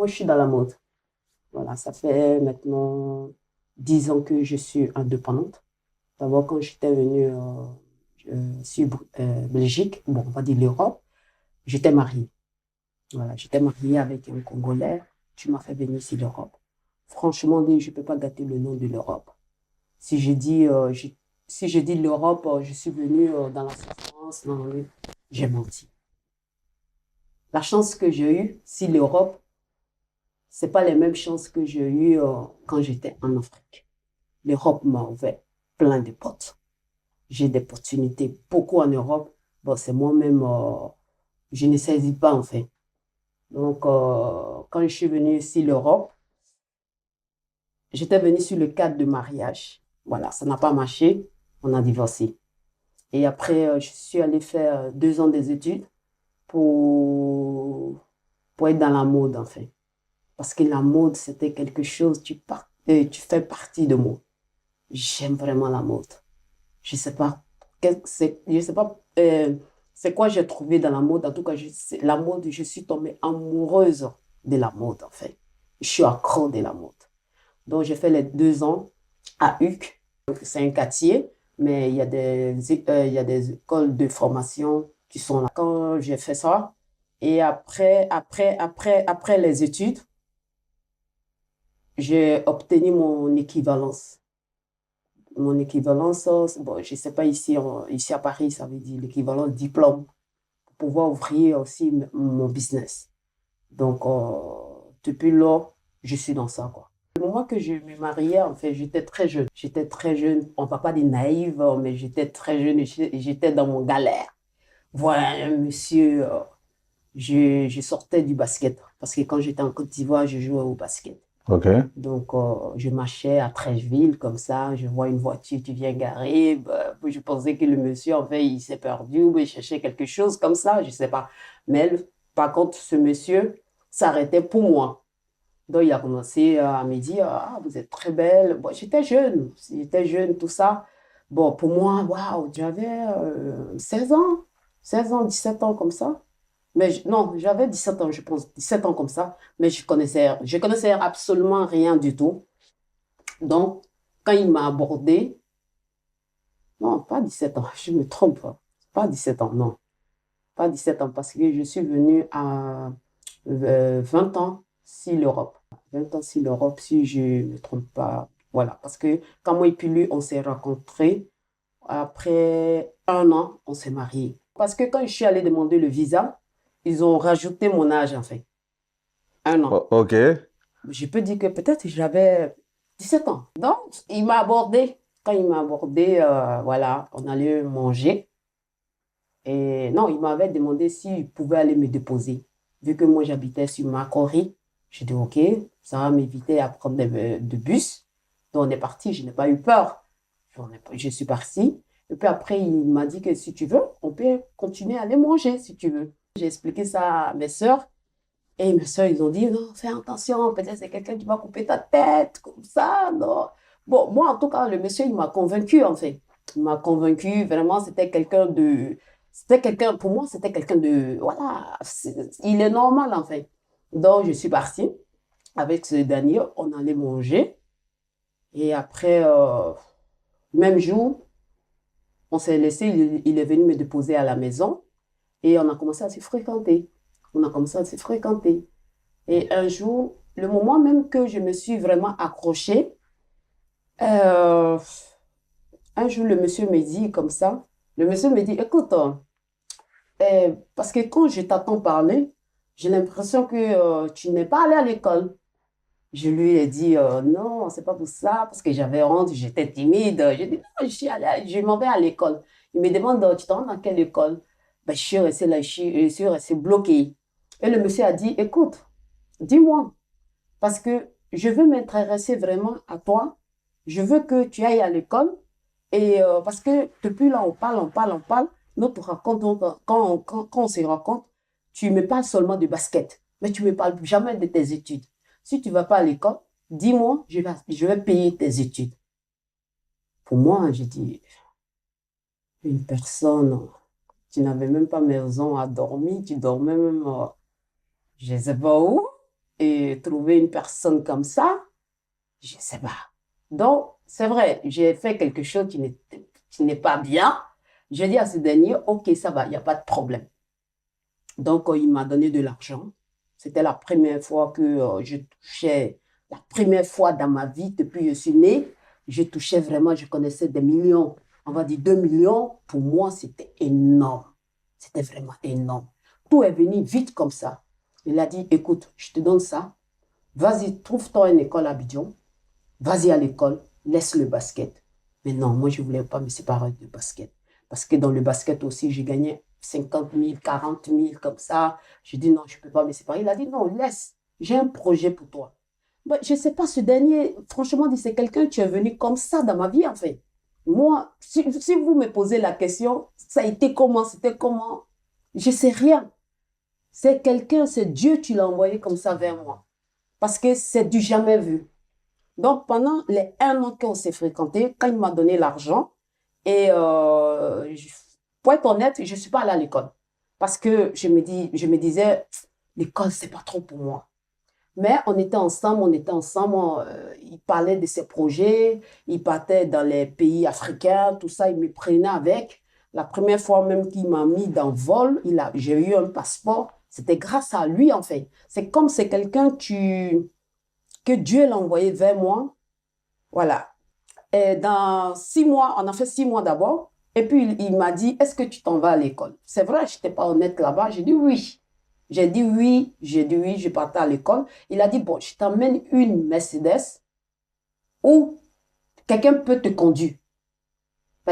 Moi, je suis dans la mode. Voilà, ça fait maintenant 10 ans que je suis indépendante. D'abord, quand j'étais venue sur Belgique, bon, on va dire l'Europe, j'étais mariée. Voilà, j'étais mariée avec un Congolais. Tu m'as fait venir ici l'Europe. Franchement, je ne peux pas gâter le nom de l'Europe. Si je dis, si je dis l'Europe, je suis venue dans la souffrance, j'ai menti. La chance que j'ai eue, si l'Europe, c'est pas les mêmes chances que j'ai eues quand j'étais en Afrique. L'Europe m'a ouvert plein de portes. J'ai des opportunités beaucoup en Europe. Bon, c'est moi-même, je ne saisis pas en fait. Donc, quand je suis venue ici, l'Europe, j'étais venue sur le cadre de mariage. Voilà, ça n'a pas marché. On a divorcé. Et après, je suis allée faire 2 ans des études pour être dans la mode, en fait. Parce que la mode, c'était quelque chose, tu fais partie de moi. J'aime vraiment la mode. Je sais pas, je sais pas c'est quoi j'ai trouvé dans la mode. En tout cas, la mode, je suis tombée amoureuse de la mode, en fait. Je suis accro de la mode. Donc, j'ai fait les 2 ans à HUC. C'est un quartier, mais il y a des écoles de formation qui sont là. Quand j'ai fait ça, et après les études, j'ai obtenu mon équivalence. Mon équivalence, bon, je ne sais pas ici, ici à Paris, ça veut dire l'équivalent diplôme pour pouvoir ouvrir aussi mon business. Donc, depuis là, je suis dans ça, quoi. Le moment que je me mariais, en fait, j'étais très jeune. J'étais très jeune, on ne va pas dire naïve, mais j'étais très jeune et j'étais dans mon galère. Voilà, monsieur, je sortais du basket. Parce que quand j'étais en Côte d'Ivoire, je jouais au basket. Ok. Donc, je marchais à Trècheville, comme ça, je vois une voiture qui vient garer. Bah, je pensais que le monsieur, en fait, il s'est perdu ou il cherchait quelque chose comme ça, je ne sais pas. Mais par contre, ce monsieur s'arrêtait pour moi. Donc, il a commencé à me dire, ah, vous êtes très belle. Bon, j'étais jeune, tout ça. Bon, pour moi, waouh, j'avais 16 ans, 16 ans, 17 ans comme ça. Mais non, j'avais 17 ans, je pense, 17 ans comme ça, mais je connaissais absolument rien du tout. Donc, quand il m'a abordé, non, pas 17 ans, je me trompe, pas 17 ans, non, pas 17 ans, parce que je suis venue à 20 ans si l'Europe. 20 ans si l'Europe, si je ne me trompe pas. Voilà, parce que quand moi et puis lui, on s'est rencontrés, après 1 an, on s'est mariés. Parce que quand je suis allée demander le visa, ils ont rajouté mon âge, en fait. 1 an. Ok. Je peux dire que peut-être j'avais 17 ans. Donc, il m'a abordé. Quand il m'a abordé, voilà, on allait manger. Et non, il m'avait demandé s'il pouvait aller me déposer. Vu que moi, j'habitais sur Macquarie, j'ai dit OK, ça va m'éviter à prendre de bus. Donc, on est parti, je n'ai pas eu peur. Je suis partie. Et puis après, il m'a dit que si tu veux, on peut continuer à aller manger si tu veux. J'ai expliqué ça à mes sœurs. Et mes soeurs, ils ont dit, non, fais attention, peut-être c'est quelqu'un qui va couper ta tête, comme ça, non. Bon, moi, en tout cas, le monsieur, il m'a convaincu, en fait. Il m'a convaincu, vraiment, c'était quelqu'un, pour moi, c'était quelqu'un de, voilà, il est normal, en fait. Donc, je suis partie avec ce dernier, on allait manger. Et après, même jour, on s'est laissé, il est venu me déposer à la maison et on a commencé à se fréquenter. On a commencé à se fréquenter. Et un jour, le moment même que je me suis vraiment accrochée, euh, un jour, le monsieur me dit comme ça, le monsieur me dit, écoute, parce que quand je t'entends parler, j'ai l'impression que tu n'es pas allé à l'école. Je lui ai dit, non, c'est pas pour ça, parce que j'avais honte, j'étais timide. J'ai dit, non, je m'en vais à l'école. Il me demande, tu te rends dans quelle école? Ben, je suis restée là, je suis restée bloquée. Et le monsieur a dit, écoute, dis-moi, parce que je veux m'intéresser vraiment à toi. Je veux que tu ailles à l'école. Et parce que depuis là, on parle, on parle, on parle. Notre rencontre, donc, quand on se rencontre, tu me parles seulement de basket. Mais tu ne me parles jamais de tes études. Si tu ne vas pas à l'école, dis-moi, je vais payer tes études. Pour moi, j'ai dit, une personne, tu n'avais même pas maison à dormir, tu dormais même, je ne sais pas où. Et trouver une personne comme ça, je ne sais pas. Donc, c'est vrai, j'ai fait quelque chose qui n'est pas bien. Je dis à ce dernier, OK, ça va, il n'y a pas de problème. Donc, il m'a donné de l'argent. C'était la première fois que je touchais, la première fois dans ma vie, depuis que je suis née, je touchais vraiment, je connaissais des millions. On va dire 2 millions. Pour moi, c'était énorme. C'était vraiment énorme. Tout est venu vite comme ça. Il a dit, écoute, je te donne ça. Vas-y, trouve-toi une école à Abidjan. Vas-y à l'école, laisse le basket. Mais non, moi, je ne voulais pas me séparer du basket. Parce que dans le basket aussi, j'ai gagné 50 000, 40 000 comme ça. Je dis non, je ne peux pas me séparer. Il a dit non, laisse, j'ai un projet pour toi. Ben, je ne sais pas, ce dernier, franchement, c'est quelqu'un qui est venu comme ça dans ma vie, en fait. Moi, si vous me posez la question, ça a été comment, c'était comment, je ne sais rien. C'est quelqu'un, c'est Dieu qui l'a envoyé comme ça vers moi. Parce que c'est du jamais vu. Donc, pendant les 1 an qu'on s'est fréquenté, quand il m'a donné l'argent, et pour être honnête, je ne suis pas allée à l'école. Parce que je me disais, l'école, c'est pas trop pour moi. Mais on était ensemble, il parlait de ses projets, il partait dans les pays africains, tout ça, il me prenait avec. La première fois même qu'il m'a mis dans le vol, j'ai eu un passeport, c'était grâce à lui en fait. C'est comme c'est quelqu'un que Dieu l'a envoyé vers moi. Voilà. Et dans 6 mois, on a fait 6 mois d'abord. Et puis, il m'a dit, est-ce que tu t'en vas à l'école? C'est vrai, je n'étais pas honnête là-bas. J'ai dit oui. J'ai dit oui, je partais à l'école. Il a dit, bon, je t'emmène une Mercedes où quelqu'un peut te conduire.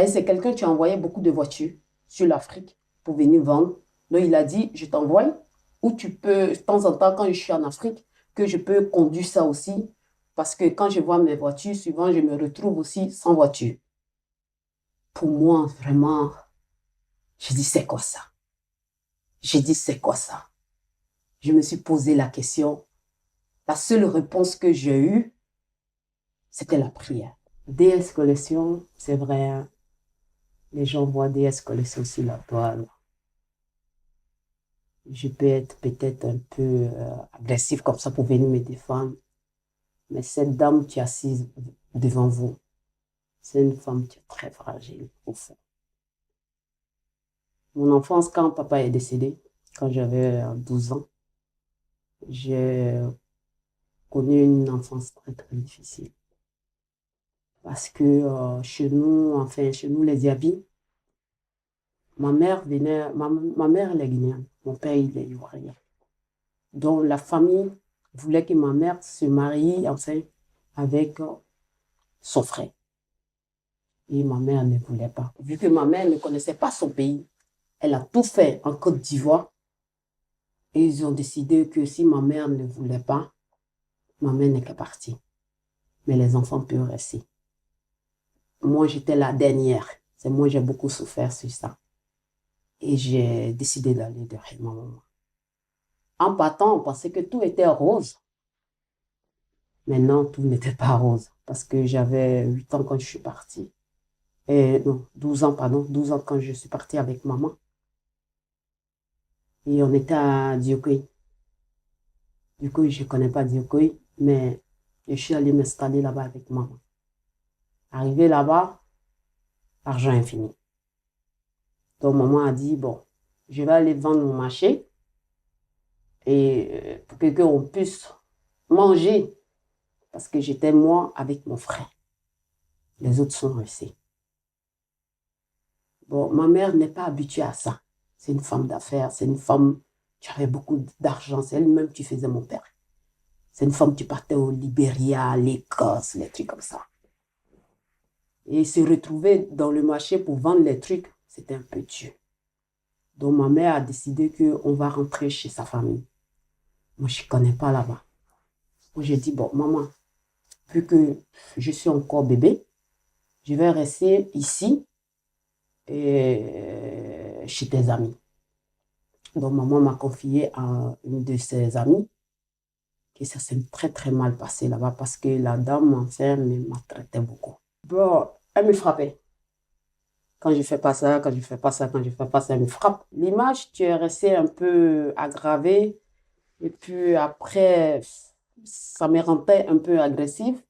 C'est quelqu'un qui a envoyé beaucoup de voitures sur l'Afrique pour venir vendre. Donc, il a dit, je t'envoie où tu peux, de temps en temps, quand je suis en Afrique, que je peux conduire ça aussi. Parce que quand je vois mes voitures, souvent, je me retrouve aussi sans voiture. Pour moi, vraiment, j'ai dit, c'est quoi ça? J'ai dit, c'est quoi ça? Je me suis posé la question. La seule réponse que j'ai eue, c'était la prière. DS Collection, c'est vrai, hein, les gens voient DS Collection sur la toile. Je peux être peut-être un peu agressif comme ça pour venir me défendre. Mais cette dame qui est assise devant vous, c'est une femme qui est très fragile, au fond. Mon enfance, quand papa est décédé, quand j'avais 12 ans, j'ai connu une enfance très, très difficile. Parce que chez nous, enfin, chez nous, les Yabis, ma mère, elle est guinéenne, mon père, il est ivoirien. Donc, la famille voulait que ma mère se marie, enfin, avec son frère. Et ma mère ne voulait pas. Vu que ma mère ne connaissait pas son pays, elle a tout fait en Côte d'Ivoire. Et ils ont décidé que si ma mère ne voulait pas, ma mère n'est qu'à partir. Mais les enfants peuvent rester. Moi, j'étais la dernière. C'est moi, j'ai beaucoup souffert sur ça. Et j'ai décidé d'aller derrière ma maman. En partant, on pensait que tout était rose. Maintenant, tout n'était pas rose. Parce que j'avais 8 ans quand je suis partie. Et non, 12 ans, pardon. 12 ans quand je suis partie avec maman. Et on était à Diokoy. Du coup, je ne connais pas Diokoy, mais je suis allée m'installer là-bas avec maman. Arrivé là-bas, argent infini. Donc, maman a dit, bon, je vais aller vendre mon marché et pour que on puisse manger. Parce que j'étais moi avec mon frère. Les autres sont restés. Bon, ma mère n'est pas habituée à ça. C'est une femme d'affaires, c'est une femme qui avait beaucoup d'argent. C'est elle-même qui faisait mon père. C'est une femme qui partait au Libéria, l'Écosse, les trucs comme ça. Et se retrouver dans le marché pour vendre les trucs, c'était un peu dur. Donc ma mère a décidé qu'on va rentrer chez sa famille. Moi, je ne connais pas là-bas. Moi, j'ai dit, bon, maman, vu que je suis encore bébé, je vais rester ici et chez tes amis. Donc maman m'a confié à une de ses amies. Et ça s'est très très mal passé là-bas parce que la dame, enfin, me maltraitait beaucoup. Bon, elle me frappait. Quand je fais pas ça, quand je fais pas ça, quand je fais pas ça, elle me frappe. L'image qui est restée un peu aggravée, Et puis après, ça me rendait un peu agressive.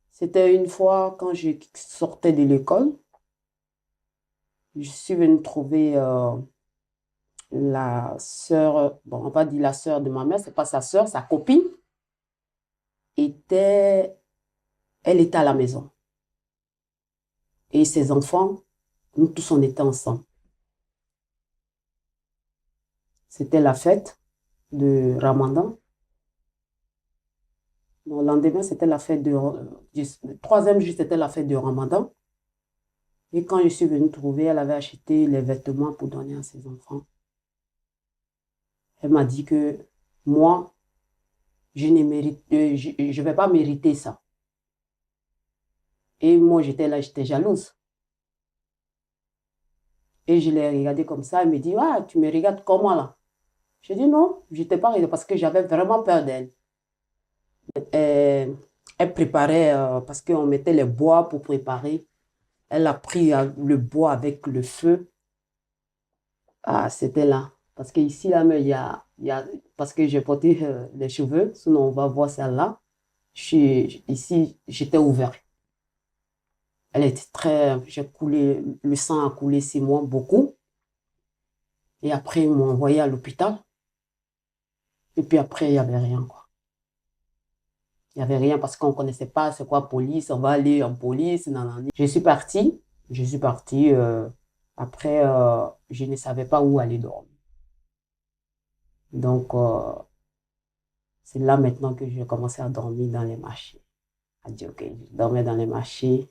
C'était une fois quand je sortais de l'école, je suis venue trouver la sœur, bon, on va dire la sœur de ma mère, c'est pas sa sœur, sa copine, était, elle était à la maison. Et ses enfants, nous tous, on était ensemble. C'était la fête de Ramadan. Le lendemain, c'était la fête le troisième jour, c'était la fête de Ramadan. Et quand je suis venue trouver, elle avait acheté les vêtements pour donner à ses enfants. Elle m'a dit que moi, je ne mérite, je vais pas mériter ça. Et moi, j'étais là, j'étais jalouse. Et je l'ai regardée comme ça. Elle me dit, ah, tu me regardes comment là? J'ai dit non, je n'étais pas regardée parce que j'avais vraiment peur d'elle. Elle préparait, parce qu'on mettait les bois pour préparer. Elle a pris le bois avec le feu. Ah, c'était là. Parce qu'ici, là, mais parce que j'ai porté les cheveux, sinon on va voir celle-là. Ici, j'étais ouvert. Elle était j'ai coulé, le sang a coulé sur moi beaucoup. Et après, ils m'ont envoyé à l'hôpital. Et puis après, il n'y avait rien, quoi. Il n'y avait rien parce qu'on ne connaissait pas c'est quoi police, on va aller en police. Non, non. Je suis partie. Après, je ne savais pas où aller dormir. Donc, c'est là maintenant que j'ai commencé à dormir dans les marchés. À dire, ok, je dormais dans les marchés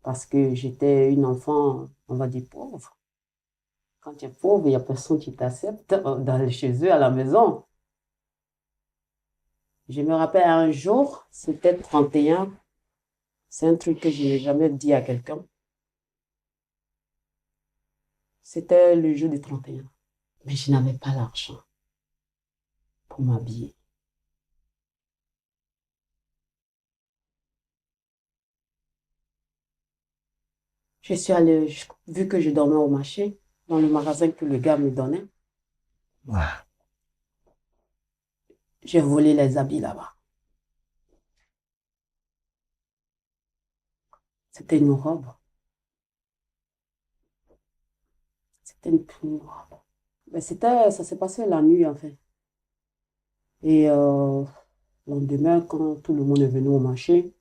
parce que j'étais une enfant, on va dire, pauvre. Quand tu es pauvre, il n'y a personne qui t'accepte chez eux à la maison. Je me rappelle un jour, c'était 31. C'est un truc que je n'ai jamais dit à quelqu'un. C'était le jour du 31. Mais je n'avais pas l'argent pour m'habiller. Je suis allée, vu que je dormais au marché, dans le magasin que le gars me donnait, Ouais. j'ai volé les habits là-bas. C'était une robe. C'était une robe. Mais ça s'est passé la nuit en fait. Et le lendemain, quand tout le monde est venu au marché,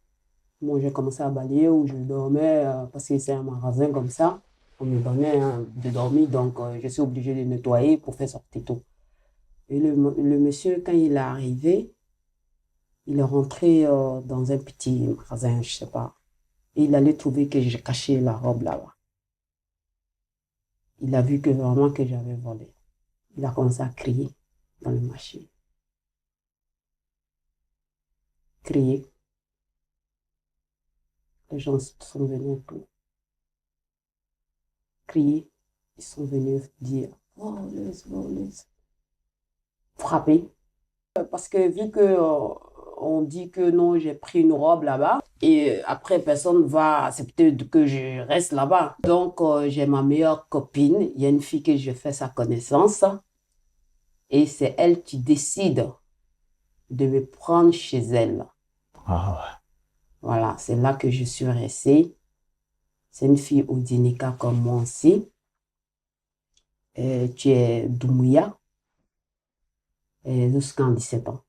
moi j'ai commencé à balayer où je dormais parce que c'est un magasin comme ça. On me donnait de dormir, donc je suis obligée de nettoyer pour faire sortir tout. Et le monsieur, quand il est arrivé, il est rentré dans un petit magasin, je sais pas. Et il allait trouver que j'ai caché la robe là-bas. Il a vu que vraiment que j'avais volé. Il a commencé à crier dans le marché. Crier. Les gens sont venus pour crier. Ils sont venus dire, voleuse, voleuse. Frapper. Parce que vu que on dit que non, j'ai pris une robe là-bas, et après, personne va accepter que je reste là-bas. Donc, j'ai ma meilleure copine, il y a une fille que je fais sa connaissance, et c'est elle qui décide de me prendre chez elle. Ah Voilà, c'est là que je suis restée. C'est une fille Odinika comme moi aussi. Tu es Doumbouya, jusqu'à 17 ans.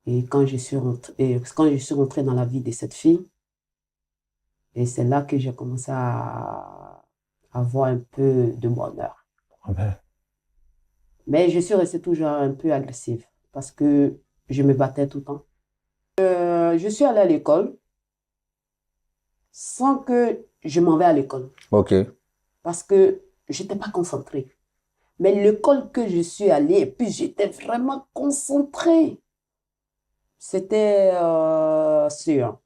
Et quand je suis rentrée dans la vie de cette fille, et c'est là que j'ai commencé à avoir un peu de bonheur. ouais. Mais je suis restée toujours un peu agressive parce que je me battais tout le temps. Je suis allée à l'école sans que je m'en vais à l'école Ok. parce que je n'étais pas concentrée. Mais l'école que je suis allée, et puis j'étais vraiment concentrée. C'était sûr.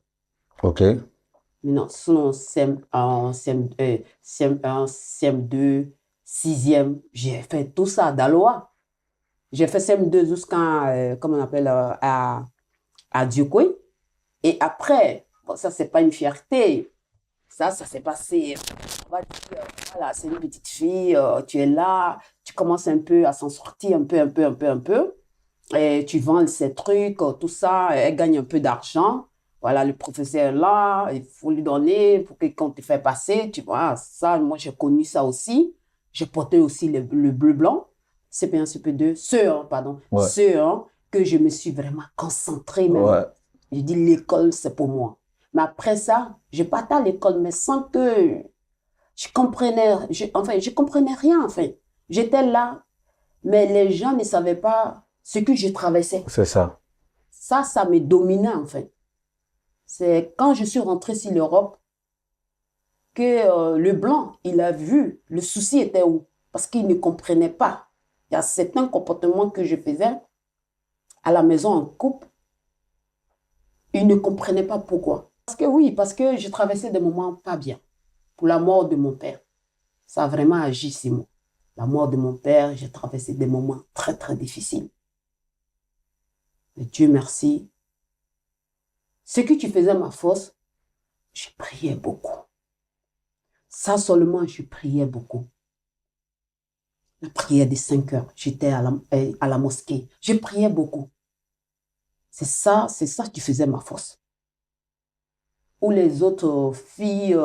Ok. Mais non, sinon, CM1, CM1, CM2, 6e, j'ai fait tout ça d'Aloha. J'ai fait CM2 jusqu'à, comment on appelle, à Diokoy. Et après, bon, ça, c'est pas une fierté. Ça s'est passé. On va dire, voilà, c'est une petite fille, tu es là, tu commences un peu à s'en sortir, un peu. Et tu vends ces trucs, tout ça, elle gagne un peu d'argent. Voilà, le professeur est là, il faut lui donner pour que quand tu fais passer, tu vois, ça, moi j'ai connu ça aussi. J'ai porté aussi le bleu-blanc, CP1, CP2, CE1, pardon, Ouais. CE1, que je me suis vraiment concentrée même. Ouais. J'ai dit, l'école, c'est pour moi. Mais après ça, je partais à l'école, mais sans que je comprenais rien, enfin. J'étais là, mais les gens ne savaient pas ce que je traversais. C'est ça. Ça me dominait, enfin. C'est quand je suis rentrée sur l'Europe que le blanc, il a vu le souci était où. Parce qu'il ne comprenait pas. Il y a certains comportements que je faisais à la maison en couple, il ne comprenait pas pourquoi. Parce que oui, parce que je traversais des moments pas bien. Pour la mort de mon père, ça a vraiment agi sur moi. La mort de mon père, j'ai traversé des moments très, très difficiles. Mais Dieu merci, ce que tu faisais ma force, je priais beaucoup. Ça seulement, je priais beaucoup. La prière de 5 heures, j'étais à la mosquée. Je priais beaucoup. C'est ça qui faisait ma force. Où les autres filles,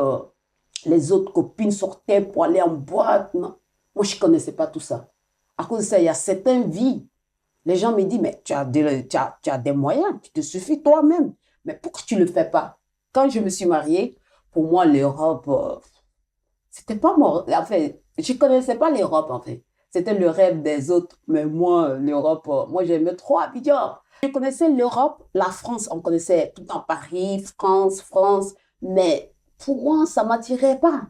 les autres copines sortaient pour aller en boîte. Non. Moi, je ne connaissais pas tout ça. À cause de ça, il y a certaines vies. Les gens me disent, mais tu as des moyens, tu te suffis toi-même. Mais pourquoi tu ne le fais pas? Quand je me suis mariée, pour moi, l'Europe, c'était pas mon... Enfin, je ne connaissais pas l'Europe, en fait. C'était le rêve des autres. Mais moi, l'Europe, moi, j'aimais trop Abidjan. Je connaissais l'Europe, la France, on connaissait tout en Paris, France. Mais pour moi, ça ne m'attirait pas.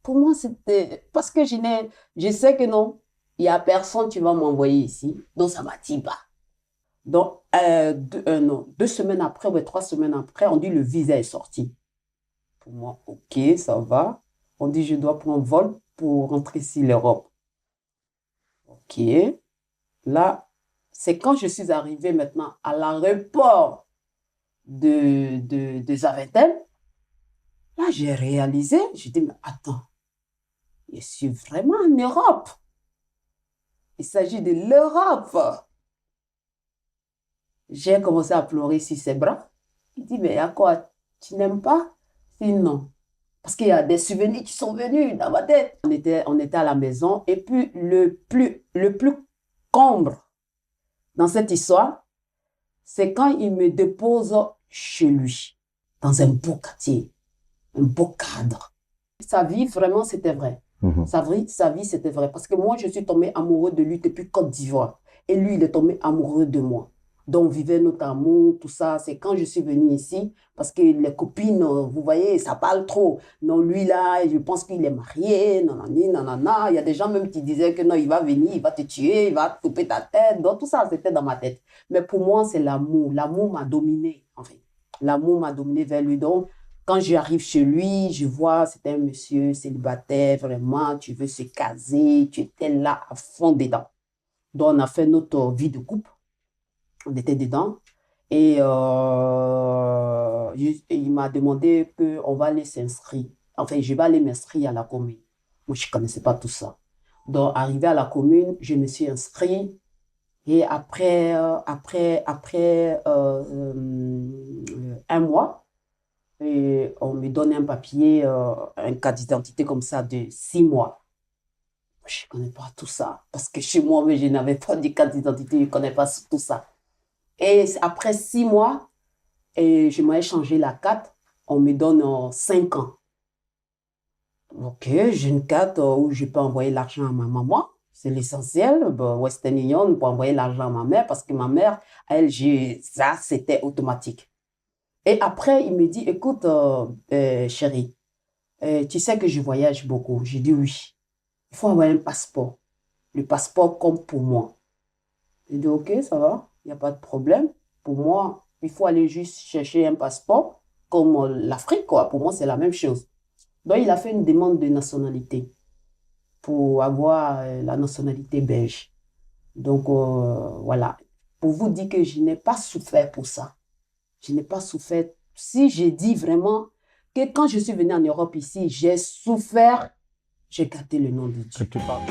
Pour moi, c'était... Parce que je sais que non, il n'y a personne qui va m'envoyer ici. Donc, ça ne m'attire pas. Donc, non, 2 semaines après, ou 3 semaines après, on dit le visa est sorti. Pour moi, ok, ça va. On dit je dois prendre vol pour rentrer ici l'Europe. Ok. Là, c'est quand je suis arrivée maintenant à l'aéroport de Zaventem. Là, j'ai réalisé, j'ai dit, mais attends, je suis vraiment en Europe. Il s'agit de l'Europe. J'ai commencé à pleurer sur ses bras. Il dit, mais à quoi? Tu n'aimes pas? Je dis non. Parce qu'il y a des souvenirs qui sont venus dans ma tête. On était à la maison. Et puis, le plus comble dans cette histoire, c'est quand il me dépose chez lui, dans un beau quartier, un beau cadre. Sa vie, vraiment, c'était vrai. Sa vie, c'était vrai. Parce que moi, je suis tombée amoureuse de lui depuis Côte d'Ivoire. Et lui, il est tombé amoureux de moi. Donc, on vivait notre amour, tout ça. C'est quand je suis venue ici, parce que les copines, vous voyez, ça parle trop. Non, lui, là, je pense qu'il est marié, nanani, nanana. Il y a des gens même qui disaient que non, il va venir, il va te tuer, il va te couper ta tête. Donc, tout ça, c'était dans ma tête. Mais pour moi, c'est l'amour. L'amour m'a dominé, en fait. L'amour m'a dominé vers lui. Donc, quand j'arrive chez lui, je vois, c'est un monsieur célibataire, vraiment, tu veux se caser, tu étais là à fond dedans. Donc, on a fait notre vie de couple. On était dedans. Et il m'a demandé qu'on va aller s'inscrire. Enfin, je vais aller m'inscrire à la commune. Moi, je ne connaissais pas tout ça. Donc, arrivé à la commune, je me suis inscrit. Et après un mois, et on me donne un papier, un carte d'identité comme ça de 6 mois. Je ne connais pas tout ça. Parce que chez moi, je n'avais pas de carte d'identité, je ne connais pas tout ça. Et après 6 mois, et je m'ai changé la carte, on me donne 5 ans. Ok, j'ai une carte où je peux envoyer l'argent à ma maman. C'est l'essentiel. Western Union pour envoyer l'argent à ma mère parce que ma mère, elle, ça, c'était automatique. Et après, il me dit, écoute, chérie, tu sais que je voyage beaucoup. J'ai dit oui. Il faut avoir un passeport. Le passeport compte pour moi. J'ai dit, ok, ça va, il n'y a pas de problème. Pour moi, il faut aller juste chercher un passeport comme l'Afrique, quoi. Pour moi, c'est la même chose. Donc, il a fait une demande de nationalité pour avoir la nationalité belge. Donc, voilà. Pour vous dire que je n'ai pas souffert pour ça. Je n'ai pas souffert. Si j'ai dit vraiment que quand je suis venue en Europe ici, j'ai souffert, j'ai gardé le nom de Dieu. Que tu parles.